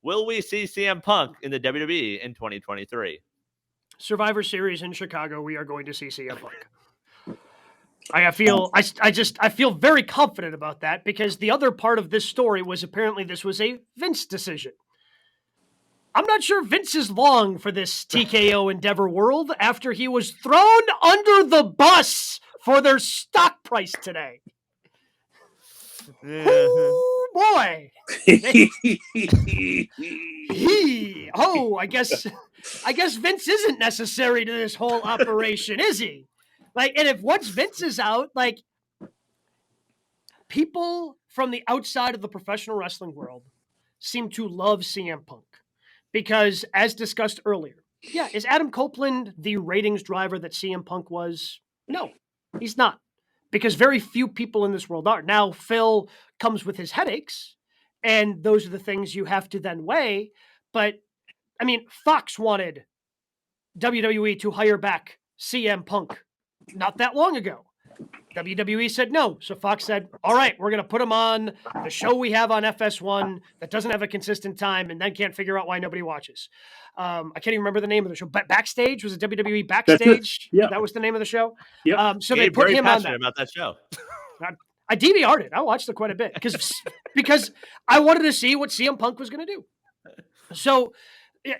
Will we see CM Punk in the WWE in 2023? Survivor Series in Chicago, we are going to see CM Punk. I feel very confident about that because the other part of this story was apparently this was a Vince decision. I'm not sure Vince is long for this TKO Endeavor world after he was thrown under the bus for their stock price today. Oh boy. I guess Vince isn't necessary to this whole operation, is he? Like, and if once Vince is out, like, people from the outside of the professional wrestling world seem to love CM Punk because, as discussed earlier, yeah, is Adam Copeland the ratings driver that CM Punk was? No, he's not, because very few people in this world are. Now, Phil comes with his headaches, and those are the things you have to then weigh. But, I mean, Fox wanted WWE to hire back CM Punk not that long ago. WWE said no. So Fox said, all right, we're going to put him on the show we have on FS1 that doesn't have a consistent time and then can't figure out why nobody watches. I can't even remember the name of the show. Backstage? Was it WWE Backstage? Yeah. That was the name of the show? Yeah. So they put him on that. About that show. I DVR'd it. I watched it quite a bit because I wanted to see what CM Punk was going to do. So,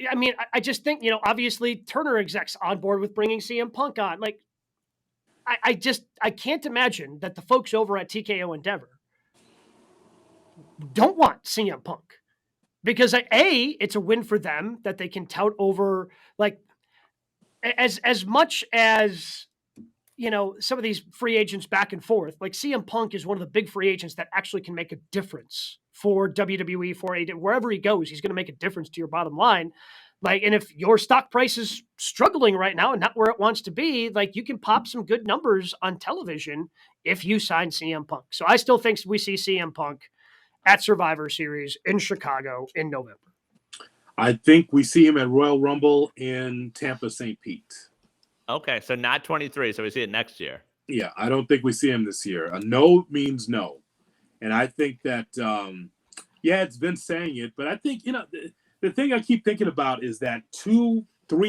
I mean, I just think, obviously Turner execs on board with bringing CM Punk on. Like, I can't imagine that the folks over at TKO Endeavor don't want CM Punk because it's a win for them that they can tout over, like, as much as, some of these free agents back and forth, like CM Punk is one of the big free agents that actually can make a difference for WWE, for wherever he goes, he's going to make a difference to your bottom line. Like, and if your stock price is struggling right now and not where it wants to be, like, you can pop some good numbers on television if you sign CM Punk. So I still think we see CM Punk at Survivor Series in Chicago in November. I think we see him at Royal Rumble in Tampa, St. Pete. Okay, so not 23, so we see it next year. Yeah, I don't think we see him this year. A no means no. And I think that, it's Vince saying it, but I think, the thing I keep thinking about is that 2-3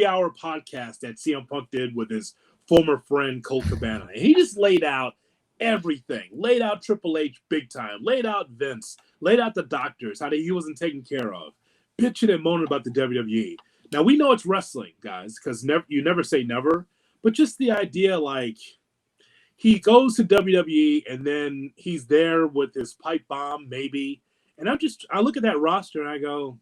hour podcast that CM Punk did with his former friend Colt Cabana. And he just laid out everything. Laid out Triple H big time. Laid out Vince. Laid out the doctors, how he wasn't taken care of. Bitching and moaning about the WWE. Now, we know it's wrestling, guys, because you never say never. But just the idea, like, he goes to WWE and then he's there with his pipe bomb, maybe. And I look at that roster and I go,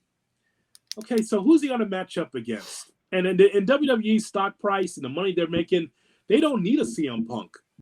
okay, so who's he going to match up against? And in WWE stock price and the money they're making, they don't need a CM Punk.